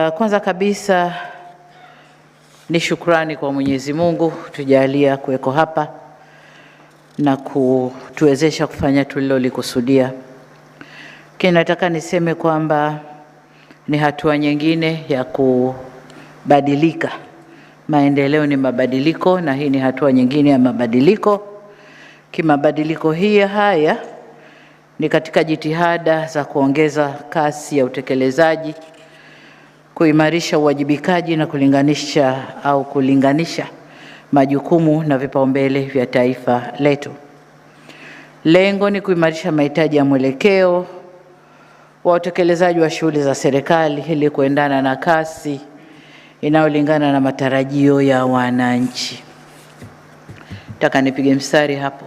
Kwanza kabisa ni shukrani kwa Mwenyezi Mungu kutujalia kuweko hapa na kutuwezesha kufanya tulilolikusudia. Nataka niseme kwamba ni hatua nyingine ya kubadilika. Maendeleo ni mabadiliko na hii ni hatua nyingine ya mabadiliko. Kimabadiliko haya ni katika jitihada za kuongeza kasi ya utekelezaji, kuimarisha uwajibikaji na kulinganisha majukumu na vipaumbele vya taifa letu. Lengo ni kuimarisha mahitaji ya mwelekeo wa utekelezaji wa shughuli za serikali ili kuendana na kasi inayolingana na matarajio ya wananchi. Nataka nipige mstari hapo.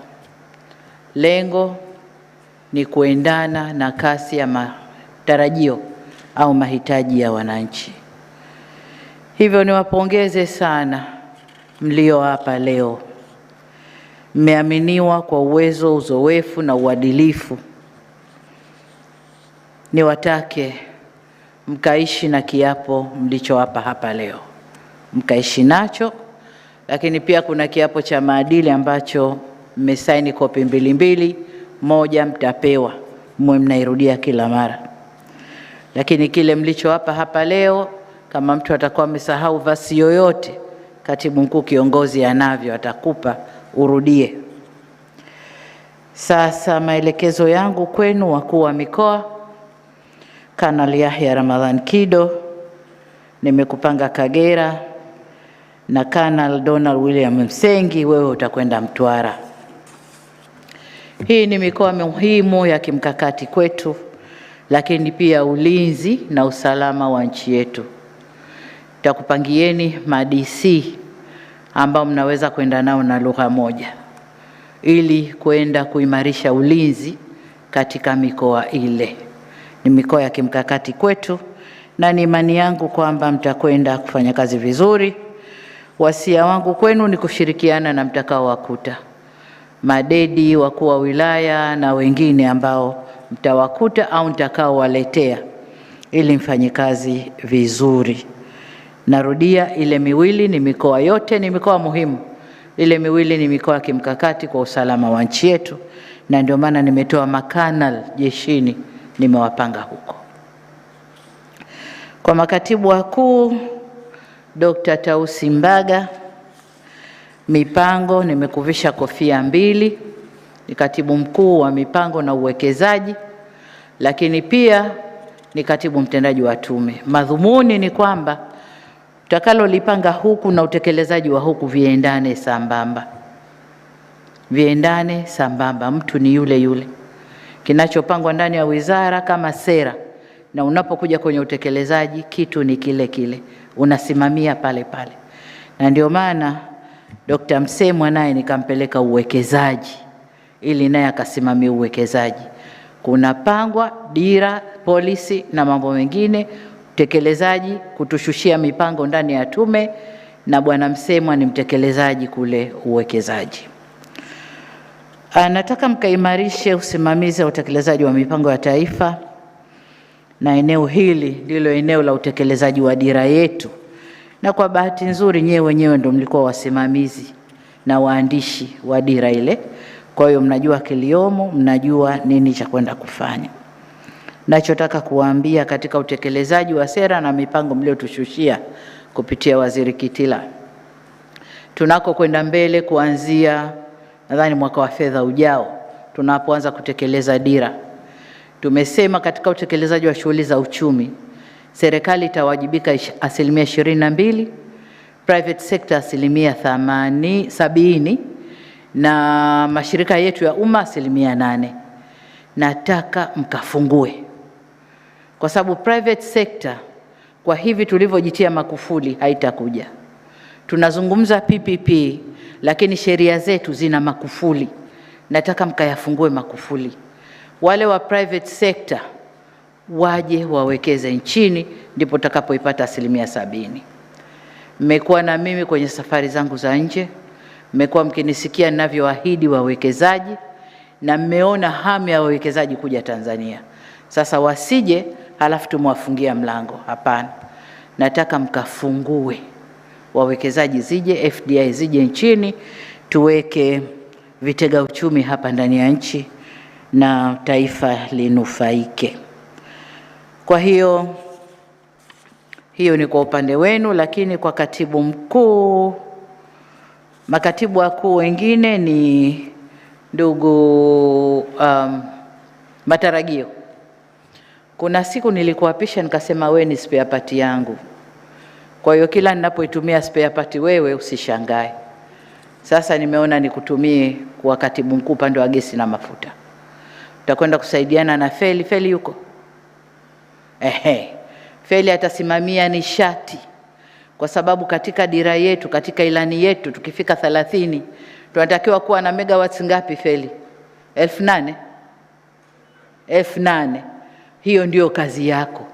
Lengo ni kuendana na kasi ya matarajio au mahitaji ya wananchi. Hivyo niwapongeze sana mlio hapa leo. Mmeaminiwa kwa uwezo, uzoefu na uadilifu. Niwatake mkaishi na kiapo mlichowapa hapa leo. Mkaishi nacho, lakini pia kuna kiapo cha maadili ambacho mmesaini kopi mbili, moja mtapewa, mwe mnairudia kila mara. Lakini kile mlichowapa hapa leo, kama mtu atakuwa amesahau vasi yoyote, Katibu Mkuu Kiongozi anavyo, atakupa urudie. Sasa maelekezo yangu kwenu wakuu wa mikoa. Kanali Yahya Ramadhan Kido nimekupanga Kagera, na Kanali Donald William Msengi wewe utakwenda Mtwara. Hii ni mikoa muhimu ya kimkakati kwetu, lakini pia ulinzi na usalama wa nchi yetu. Tutakupangieni ma-DC ambao mnaweza kwenda nao na lugha moja ili kwenda kuimarisha ulinzi katika mikoa ile. Ni mikoa ya kimkakati kwetu na ni imani yangu kwamba mtakwenda kufanya kazi vizuri. Wasia wangu kwenu ni kushirikiana na mtakao wakuta madedi, wakuu wa wilaya na wengine ambao mtawakuta au mtakao waletea ili mfanye kazi vizuri. Narudia, ile miwili ni mikoa yote, ni mikoa muhimu. Ile miwili ni mikoa ya kimkakati kwa usalama wa nchi yetu, na ndio maana nimetoa makanal jeshini, nimewapanga huko. Kwa makatibu wakuu, Dr. Tausi Mbaga, mipango nimekuvisha kofia mbili, ni katibu mkuu wa mipango na uwekezaji, lakini pia ni katibu mtendaji wa tume. Madhumuni ni kwamba utakalolipanga huku na utekelezaji wa huku viendane sambamba. Viendane sambamba, mtu ni yule yule. Kinachopangwa ndani ya wizara kama sera, na unapokuja kwenye utekelezaji kitu ni kile kile, unasimamia pale pale. Na ndio maana Dr. Msemwa naye nikampeleka uwekezaji ili naye akasimamia uwekezaji. Kuna pangwa dira, policy na mambo mengine, utekelezaji kutushushia mipango ndani ya tume, na bwana Msemwa ni mtekelezaji kule uwekezaji. Nataka mkaimarishe usimamizi wa utekelezaji wa mipango ya taifa, na eneo hili ndilo eneo la utekelezaji wa dira yetu. Na kwa bahati nzuri nyewe wenyewe ndio mlikuwa wasimamizi na waandishi wa dira ile. Kwa hiyo mnajua kiliomo, mnajua nini cha kwenda kufanya. Nachotaka kuwaambia katika utekelezaji wa sera na mipango mliotushushia kupitia Waziri Kitila, tunako kwenda mbele kuanzia nadhani mwaka wa fedha ujao tunapoanza kutekeleza dira. Tumesema katika utekelezaji wa shughuli za uchumi, serikali itawajibika 22%, private sector 70%, na mashirika yetu ya umma 8%. Nataka mkafungue, kwa sababu private sector kwa hivi tulivyojitia makufuli haitakuja. Tunazungumza PPP, lakini sheria zetu zina makufuli. Nataka mkayafungue makufuli. Wale wa private sector waje wawekeze nchini, ndipo takapoipata 70%. Mmekuwa na mimi kwenye safari zangu za nje, mmekuwa mkinisikia ninavyoahidi wawekezaji, na mmeona hamu ya wawekezaji kuja Tanzania. Sasa wasije halafu tumwafungia mlango, hapana. nataka mkafungue, wawekezaji zije, FDI zije nchini, tuweke vitega uchumi hapa ndani ya nchi na taifa linufaike. Kwa hiyo ni kwa upande wenu, lakini kwa katibu mkuu, makatibu wakuu wengine ni ndugu Matarajio. Kuna siku nilikuapisha nikasema wewe ni spare part yangu. Kwa hiyo kila ninapoitumia spare part wewe usishangae. Sasa nimeona nikutumie kwa katibu mkuu upande wa gesi na mafuta. Tutakwenda kusaidiana na Feli. Feli yuko? Feli atasimamia nishati, kwa sababu katika dira yetu, katika ilani yetu tukifika 30 tunatakiwa kuwa na megawatts ngapi Feli? 8,000. 8,000. Hiyo ndio kazi yako.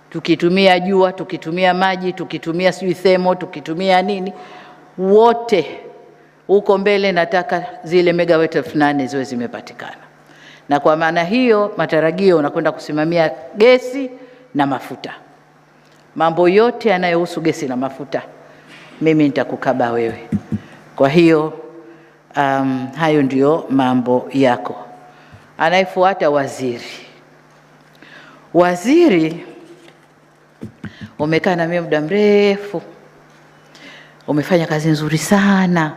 Tukitumia jua, tukitumia maji, tukitumia thermo, tukitumia nini, wote huko mbele nataka zile megawatt 8,000 ziwe zimepatikana. Na kwa maana hiyo Matarajio unakwenda kusimamia gesi na mafuta. Mambo yote yanayohusu gesi na mafuta mimi nitakukaba wewe. Kwa hiyo hayo ndio mambo yako. Anayefuata waziri. Waziri umekaa na mimi muda mrefu, umefanya kazi nzuri sana.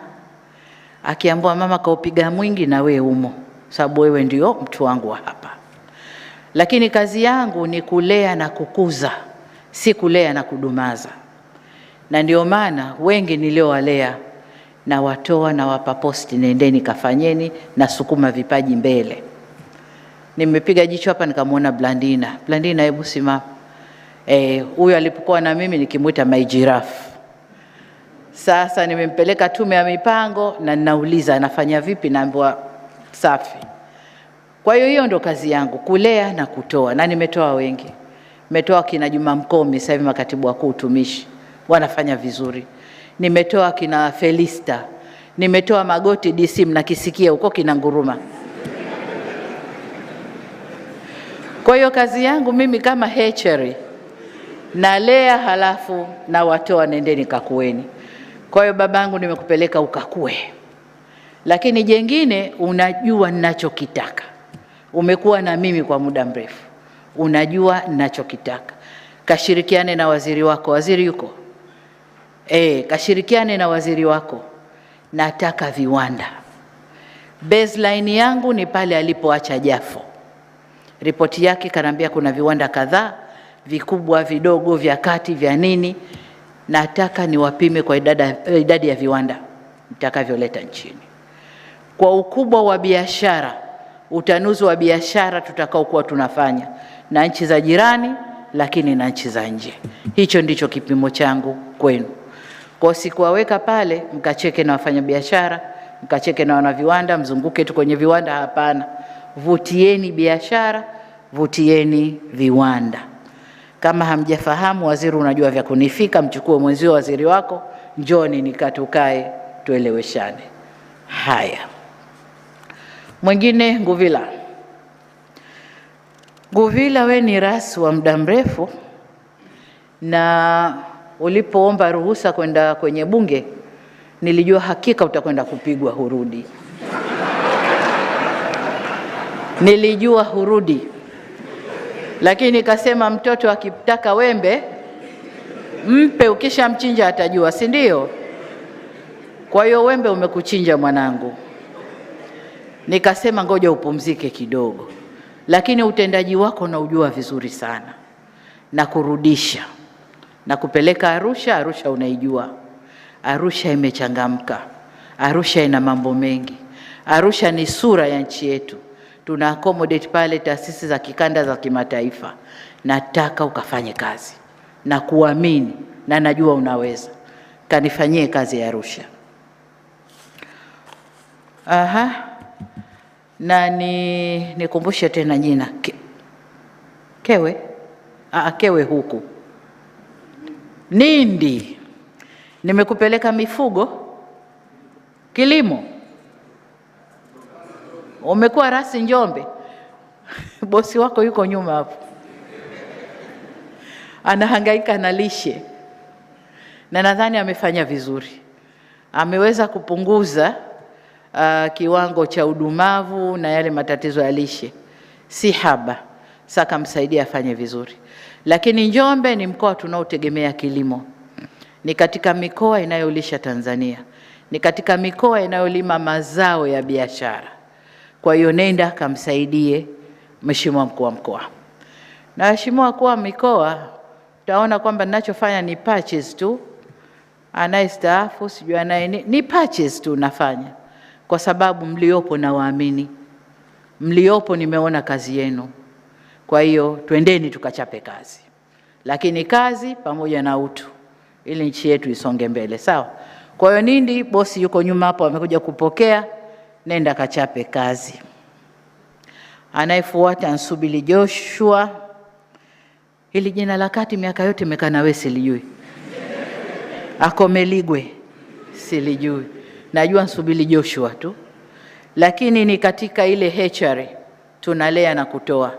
Akiambiwa mama kaupiga mwingi na we umo, sababu wewe ndio mtu wangu wa hapa. Lakini kazi yangu ni kulea na kukuza, si kulea na kudumaza. Na ndio maana wengi niliowalea na watoa na wapa posti, nendeni kafanyeni na sukuma vipaji mbele. Nimepiga jicho hapa nikamwona Blandina. Blandina, hebu simama. Huyu alipokuwa na mimi nikimuita my giraffe. Sasa nimempeleka tume ya mipango na ninauliza anafanya vipi, naambiwa safi. Kwa hiyo ndo kazi yangu, kulea na kutoa, na nimetoa wengi. Nimetoa kina Juma Mkomi, sasa hivi makatibu wakuu utumishi, wanafanya vizuri. Nimetoa kina Felista, nimetoa Magoti DC, mnakisikia huko kina nguruma. Kwa hiyo kazi yangu mimi kama hatchery, nalea halafu na watoa, nendeni kakueni. Kwa hiyo babangu nimekupeleka ukakue. Lakini jengine, unajua ninachokitaka. Umekuwa na mimi kwa muda mrefu, unajua ninachokitaka. Kashirikiane na waziri wako. Waziri yuko? Kashirikiane na waziri wako. Nataka viwanda. Baseline yangu ni pale alipoacha Jafo. Ripoti yake kanambia kuna viwanda kadhaa, vikubwa, vidogo, vya kati, vya nini. Nataka niwapime kwa idadi ya viwanda nitakavyoleta nchini. Kwa ukubwa wa biashara, utanuzi wa biashara tutakao kuwa tunafanya na nchi za jirani, lakini na nchi za nje. Hicho ndicho kipimo changu kwenu. Kwa sikuwaweka pale mkacheke na wafanya biashara, mkacheke na wana viwanda, mzunguke tu kwenye viwanda. Hapana. Vutieni biashara, vutieni viwanda. Kama hamjafahamu, waziri unajua vya kunifika, mchukue mwenzio waziri wako, njoni nikatukae tueleweshane. Haya. Mwingine Nguvila. Nguvila, we ni rasi wa muda mrefu, na ulipoomba ruhusa kwenda kwenye bunge nilijua hakika utakwenda kupigwa hurudi. Nilijua hurudi. Lakini nikasema mtoto akitaka wembe mpe, ukisha mchinja atajua, si ndio? Kwa hiyo wembe umekuchinja mwanangu. Nikasema ngoja upumzike kidogo. Lakini utendaji wako na ujua vizuri sana. Na kurudisha. Na kupeleka Arusha. Arusha unaijua. Arusha imechangamka. Arusha ina mambo mengi. Arusha ni sura ya nchi yetu. Tuna accommodate pale taasisi za kikanda za kimataifa. Nataka ukafanye kazi. Na kuamini. Na najua unaweza. Kanifanyie kazi ya Arusha. Na nikumbushe tena jina. Kewe? Kewe huku. Nindi. Nimekupeleka mifugo. Kilimo. Umekuwa rasi Njombe. Bosi wako yuko nyuma hapo. anahangaika na lishe, na nadhani amefanya vizuri. Ameweza kupunguza kiwango cha udumavu na yale matatizo ya lishe, si haba. Saka msaidia afanye vizuri. Lakini Njombe ni mkoa tunaotegemea kilimo, ni katika mikoa inayolisha Tanzania, ni katika mikoa inayolima mazao ya biashara. Kwa hiyo nenda kamsaidie Mheshimiwa mkuu wa mkoa. Na Mheshimiwa mkuu wa mikoa, utaona kwamba ninachofanya ni patches tu, anayestaafu sijui anaye ni patches tu nafanya, kwa sababu mliopo na waamini, mliopo nimeona kazi yenu. Kwa hiyo twendeni tukachape kazi, lakini kazi pamoja na utu, ili nchi yetu isonge mbele, sawa? Kwa hiyo Nindi bosi yuko nyuma hapo, amekuja kupokea, nenda kachape kazi. Anayefuata Nsubili Joshua. Hili jina la kati miaka yote imekaa na wewe silijui. Akomeligwe silijui. Najua Nsubili Joshua tu. Lakini ni katika ile hatchery tunalea na kutoa.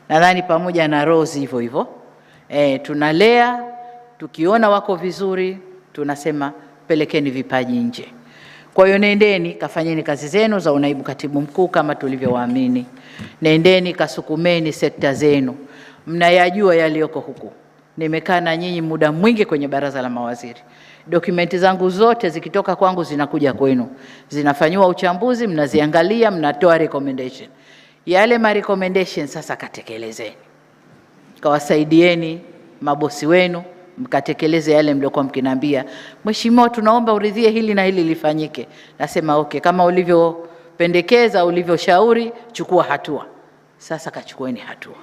Nadhani pamoja na Rose hivyo hivyo. Tunalea, tukiona wako vizuri tunasema pelekeni vipaji nje. Kwa hiyo nendeni kafanyeni kazi zenu za unaibu katibu mkuu kama tulivyowaamini. Nendeni kasukumeni sekta zenu. Mnayajua yaliyoko huku. Nimekaa na nyinyi muda mwingi kwenye baraza la mawaziri. Dokumenti zangu zote zikitoka kwangu zinakuja kwenu. Zinafanywa uchambuzi, mnaziangalia, mnatoa recommendation. Yale ma recommendation sasa katekelezeni. Kawasaidieni mabosi wenu mkatekeleze yale mliokuwa mkiniambia, Mheshimiwa tunaomba uridhie hili na hili lifanyike. Nasema okay, kama ulivyopendekeza, ulivyoshauri, chukua hatua. Sasa kachukueni hatua.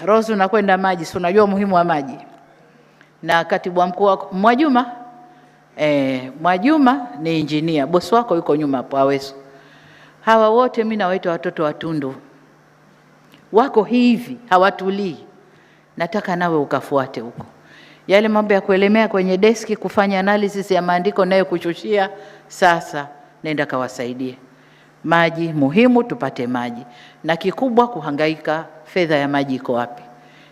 Rose unakwenda maji, si unajua umuhimu wa maji. Na katibu mkuu wako Mwajuma, Mwajuma ni engineer, bosi wako yuko nyuma hapo Aweso. Hawa wote mimi nawaita watoto wa Tundu. Wako hivi, hawatulii. Nataka nawe ukafuate huko. Yale mambo ya kuelemea kwenye deski kufanya analysis ya maandiko nayo kuchushia, sasa nenda kawasaidie. Maji muhimu, tupate maji. Na kikubwa kuhangaika fedha ya maji iko wapi,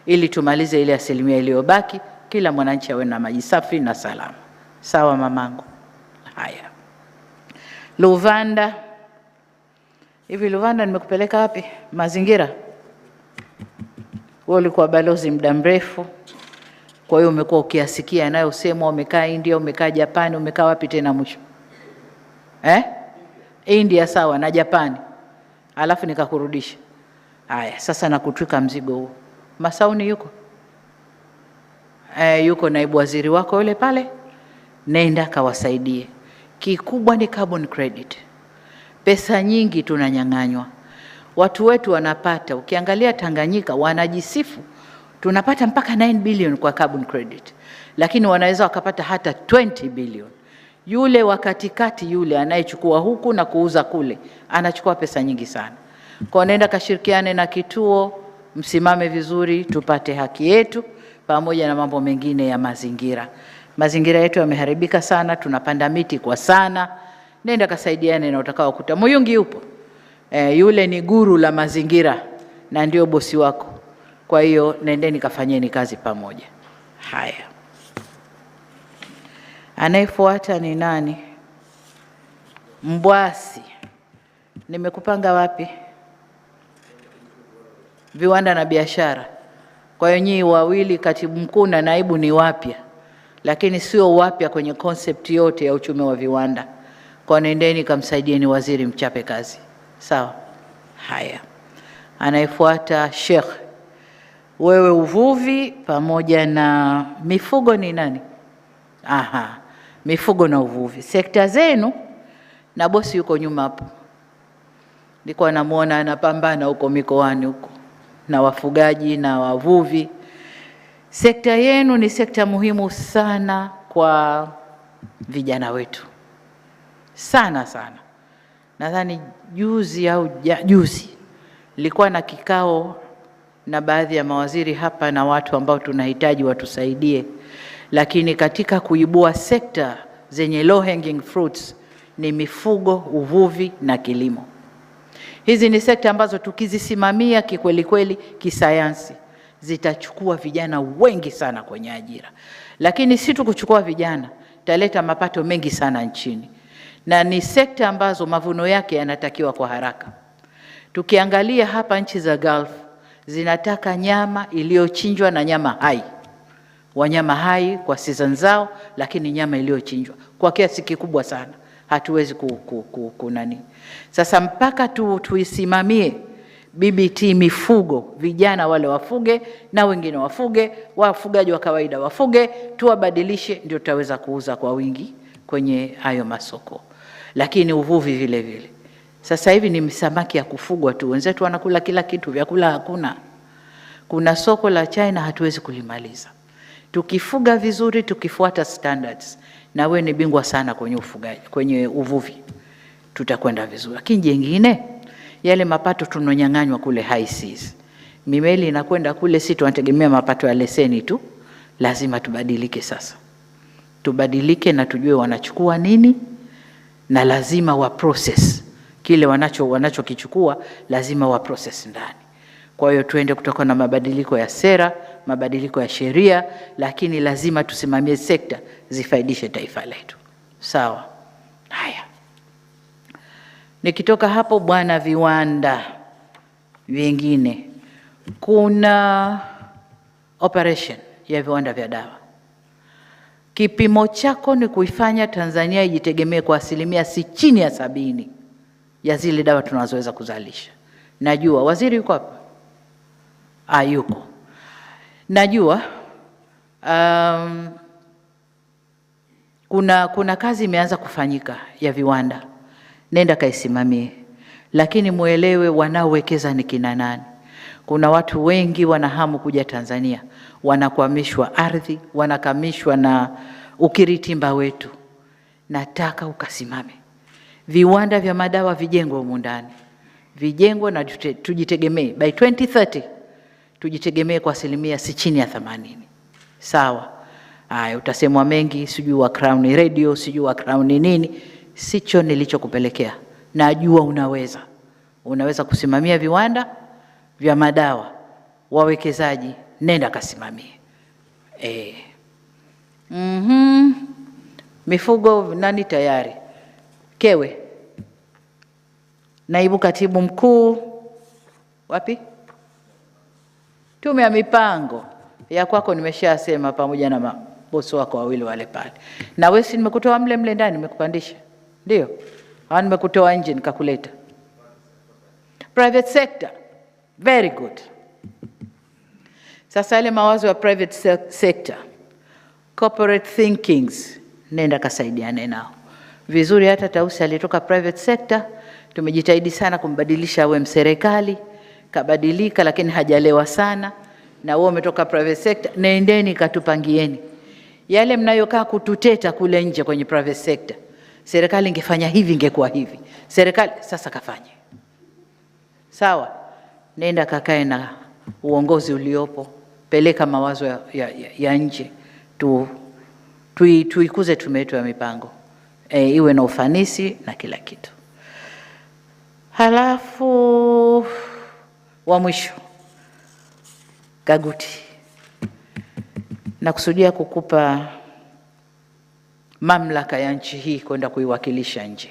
ili tumalize ile asilimia iliyobaki, kila mwananchi awe na maji safi na salama. Sawa mamangu? Haya. Luvanda. Hivi Luvanda nimekupeleka wapi? Mazingira. Wewe ulikuwa balozi muda mrefu. Kwa hiyo umekuwa ukiasikia yanayosemwa, umekaa India, umekaa Japani, umekaa wapi tena mwisho? India sawa na Japani. Alafu nikakurudisha. Haya, sasa nakutwika mzigo huu. Masauni yuko? Yuko naibu waziri wako yule pale. Nenda kawasaidie. Kikubwa ni carbon credit. Pesa nyingi tunanyang'anywa. Watu wetu wanapata, ukiangalia Tanganyika wanajisifu, tunapata mpaka 9 billion kwa carbon credit. Lakini wanaweza wakapata hata 20 billion. Yule wakatikati yule anayechukua huku na kuuza kule, anachukua pesa nyingi sana. Kwa nenda kashirikiane na kituo, msimame vizuri, tupate haki yetu, pamoja na mambo mengine ya mazingira. Mazingira yetu yameharibika sana, tunapanda miti kwa sana. Nenda kasaidiane na utakao kuta. Muyungi yupo. Yule ni guru la mazingira na ndio bosi wako. Kwa hiyo nendeni kafanyeni kazi pamoja. Haya. Anayefuata ni nani? Mbwasi. Nimekupanga wapi? Viwanda na biashara. Kwa hiyo nyinyi wawili, katibu mkuu na naibu, ni wapya. Lakini sio wapya kwenye concept yote ya uchumi wa viwanda. Kwa nendeni kamsaidieni waziri mchape kazi. Sawa? Haya. Anayefuata Sheikh. Wewe uvuvi pamoja na mifugo ni nani? Mifugo na uvuvi. Sekta zenu, na bosi yuko nyuma hapo. Nilikuwa namuona anapambana huko mikoani huko na wafugaji na wavuvi. Sekta yenu ni sekta muhimu sana kwa vijana wetu. Sana sana. Nadhani juzi nilikuwa na kikao na baadhi ya mawaziri hapa na watu ambao tunahitaji watusaidie. Lakini katika kuibua sekta zenye low hanging fruits ni mifugo, uvuvi na kilimo. Hizi ni sekta ambazo tukizisimamia kikweli kweli kisayansi zitachukua vijana wengi sana kwenye ajira. Lakini si tu kuchukua vijana, taleta mapato mengi sana nchini. Na ni sekta ambazo mavuno yake yanatakiwa kwa haraka. Tukiangalia hapa nchi za Gulf zinataka nyama iliyochinjwa na nyama hai. Wanyama hai kwa season zao, lakini nyama iliyochinjwa kwa kiasi kikubwa sana. Hatuwezi kunani. Sasa mpaka tuisimamie BBT mifugo, vijana wale wafuge na wengine wafuge, wafugaji wa kawaida wafuge, tuwabadilishe, ndio tutaweza kuuza kwa wingi kwenye hayo masoko. Lakini uvuvi vile vile. Sasa hivi ni samaki ya kufugwa tu. Wenzetu wanakula kila kitu, vyakula hakuna. Kuna soko la China hatuwezi kulimaliza. Tukifuga vizuri, tukifuata standards, na wewe ni bingwa sana kwenye ufugaji, kwenye uvuvi, tutakwenda vizuri. Lakini jingine, yale mapato tunonyang'anywa kule high seas. Mimeli inakwenda kule, si tunategemea mapato ya leseni tu. Lazima tubadilike sasa. Tubadilike na tujue wanachukua nini, na lazima wa process kile wanachokichukua, lazima wa process ndani. Kwa hiyo tuende kutoka na mabadiliko ya sera, mabadiliko ya sheria, lakini lazima tusimamie sekta zifaidishe taifa letu. Sawa. Haya. Nikitoka hapo bwana, viwanda vingine, kuna operation ya viwanda vya dawa. Kipimo chako ni kuifanya Tanzania ijitegemee kwa 70% ya zile dawa tunazoweza kuzalisha. Najua waziri yuko hapa. Yuko. Najua kuna kazi imeanza kufanyika ya viwanda. Nenda kaisimamie. Lakini muelewe wanaowekeza ni kina nani. Kuna watu wengi wanahamu kuja Tanzania, wanakwamishwa ardhi, wanakamishwa na ukiritimba wetu. Nataka ukasimame. Viwanda vya madawa vijengwe humu ndani. Vijengwe na tujitegemee. By 2030 tujitegemee kwa 80%. Sawa. Utasemwa mengi, sijui wa Crown Radio, sijui wa Crown nini. Sicho nilichokupelekea. Najua unaweza. Unaweza kusimamia viwanda vya madawa. Wawekezaji, nenda kasimamie. Mifugo nani tayari? Kewe. Naibu katibu mkuu wapi? Tume ya mipango ya kwako nimeshasema pamoja na mabosi wako wawili wale pale. Na wewe si nimekutoa mle ndani nimekupandisha. Ndio? Au nimekutoa nje nikakuleta? Private sector. Very good. Sasa ile mawazo ya private sector, corporate thinkings, nenda kasaidiane nao. Vizuri hata Tausi alitoka private sector, tumejitahidi sana kumbadilisha awe mserikali, kabadilika lakini hajalewa sana. Na wewe umetoka private sector, nendeni katupangieni. Yale mnayokaa kututeta kule nje kwenye private sector. Serikali ingefanya hivi ingekuwa hivi. Serikali sasa kafanye. Sawa? Nenda kakae na uongozi uliopo, peleka mawazo ya nje, tuikuze tume yetu ya mipango. Iwe na ufanisi na kila kitu. Halafu wa mwisho, Kaguti, nakusudia kukupa mamlaka ya nchi hii kwenda kuiwakilisha nje.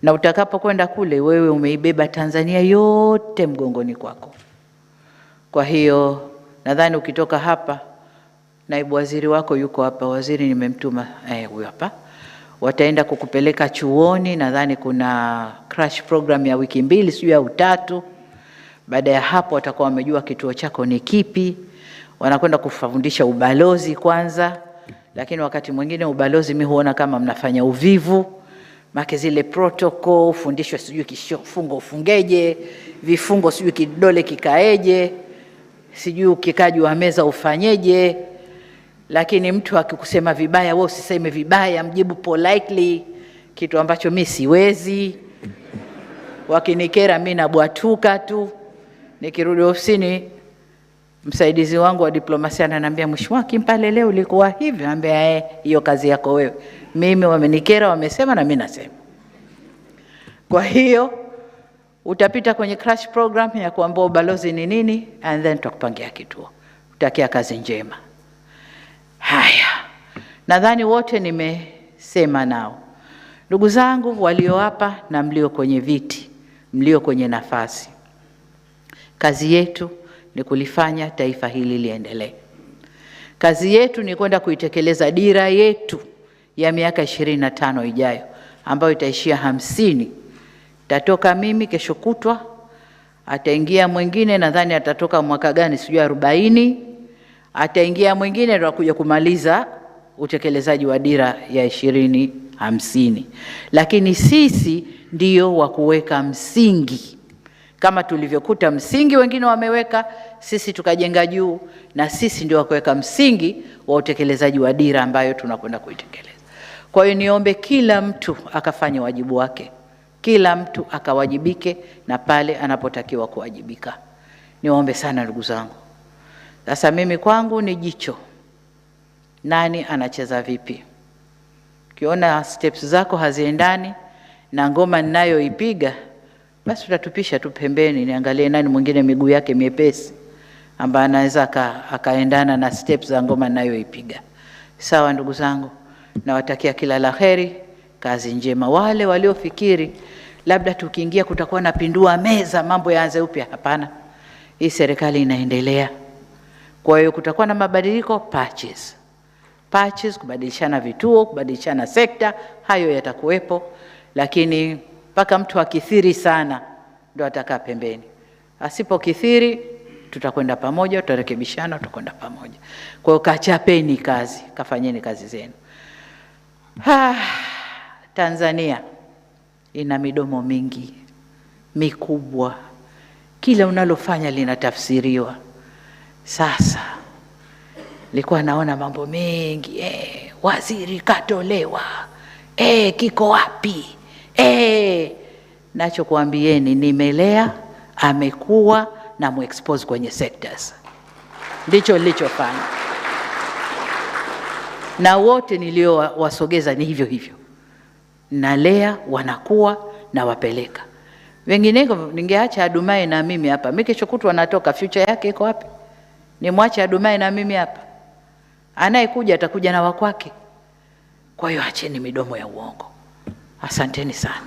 Na utakapo kwenda kule, wewe umeibeba Tanzania yote mgongoni kwako. Kwa hiyo nadhani ukitoka hapa, naibu waziri wako yuko hapa, waziri nimemtuma huyu hapa. Wataenda kukupeleka chuoni, nadhani kuna crash program ya wiki 2 sio ya 3. Baada ya hapo watakuwa wamejua kituo chako ni kipi. Wanakwenda kufundisha ubalozi kwanza, lakini wakati mwingine ubalozi mimi huona kama mnafanya uvivu. Make zile protocol, fundishwe sijui kifungo ufungeje, vifungo sijui kidole kikaeje, sijui ukikaji wa meza ufanyeje. Lakini mtu akikusema vibaya, wewe usiseme vibaya, mjibu politely, kitu ambacho mimi siwezi. Wakinikera mimi nabwatuka tu. Nikirudi ofisini, msaidizi wangu wa diplomasia ananiambia, Mheshimiwa Kimpale leo ulikuwa hivi. Naambia hiyo kazi yako wewe. Mimi wamenikera, wamesema na mimi nasema. Kwa hiyo utapita kwenye crash program ya kuambia ubalozi ni nini, and then tutakupangia kituo. Utakia kazi njema. Haya, nadhani wote nimesema nao. Ndugu zangu walio hapa na mlio kwenye viti, mlio kwenye nafasi, kazi yetu ni kulifanya taifa hili liendelee. Kazi yetu ni kwenda kuitekeleza dira yetu ya miaka 25 ijayo, ambayo itaishia 50. Tatoka mimi kesho kutwa, ataingia mwingine, nadhani atatoka mwaka gani sijui 40, ataingia mwingine ndio kuja kumaliza utekelezaji wa dira ya 2050. Lakini sisi ndio wa kuweka msingi. Kama tulivyokuta msingi wengine wameweka, sisi tukajenga juu, na sisi ndio wa kuweka msingi wa utekelezaji wa dira ambayo tunakwenda kuitekeleza. Kwa hiyo niombe kila mtu akafanye wajibu wake. Kila mtu akawajibike na pale anapotakiwa kuwajibika. Niombe sana ndugu zangu. Sasa mimi kwangu ni jicho. Nani anacheza vipi? Ukiona steps zako haziendani na ngoma ninayoipiga, basi utatupisha tu pembeni, niangalie nani mwingine miguu yake miepesi ambaye anaweza akaendana na steps za ngoma ninayoipiga. Sawa ndugu zangu, nawatakia kila laheri, kazi njema. Wale waliofikiri labda tukiingia kutakuwa na pindua meza mambo yaanze upya, hapana. Hii serikali inaendelea. Kwa hiyo kutakuwa na mabadiliko, patches, kubadilishana vituo, kubadilishana sekta, hayo yatakuwepo, lakini mpaka mtu akithiri sana ndio atakaa pembeni. Asipokithiri tutakwenda pamoja, tutarekebishana, tutakwenda pamoja. Kwa hiyo kachapeni kazi, kafanyeni kazi zenu. Tanzania ina midomo mingi mikubwa, kila unalofanya linatafsiriwa. Sasa nilikuwa naona mambo mengi, waziri katolewa, kiko wapi? Nacho kuambieni nimelea, amekuwa na muexpose kwenye sectors. Ndicho nilichofanya. Na wote niliowasogeza ni hivyo hivyo. Nalea, wanakuwa na wapeleka. Wengineko ningeacha Adumaye na mimi hapa. Mimi kesho kutwa natoka, future yake iko wapi? Nimwache Adumaye na mimi hapa. Anayekuja atakuja na wakwake. Kwa hiyo acheni midomo ya uongo. Asanteni sana.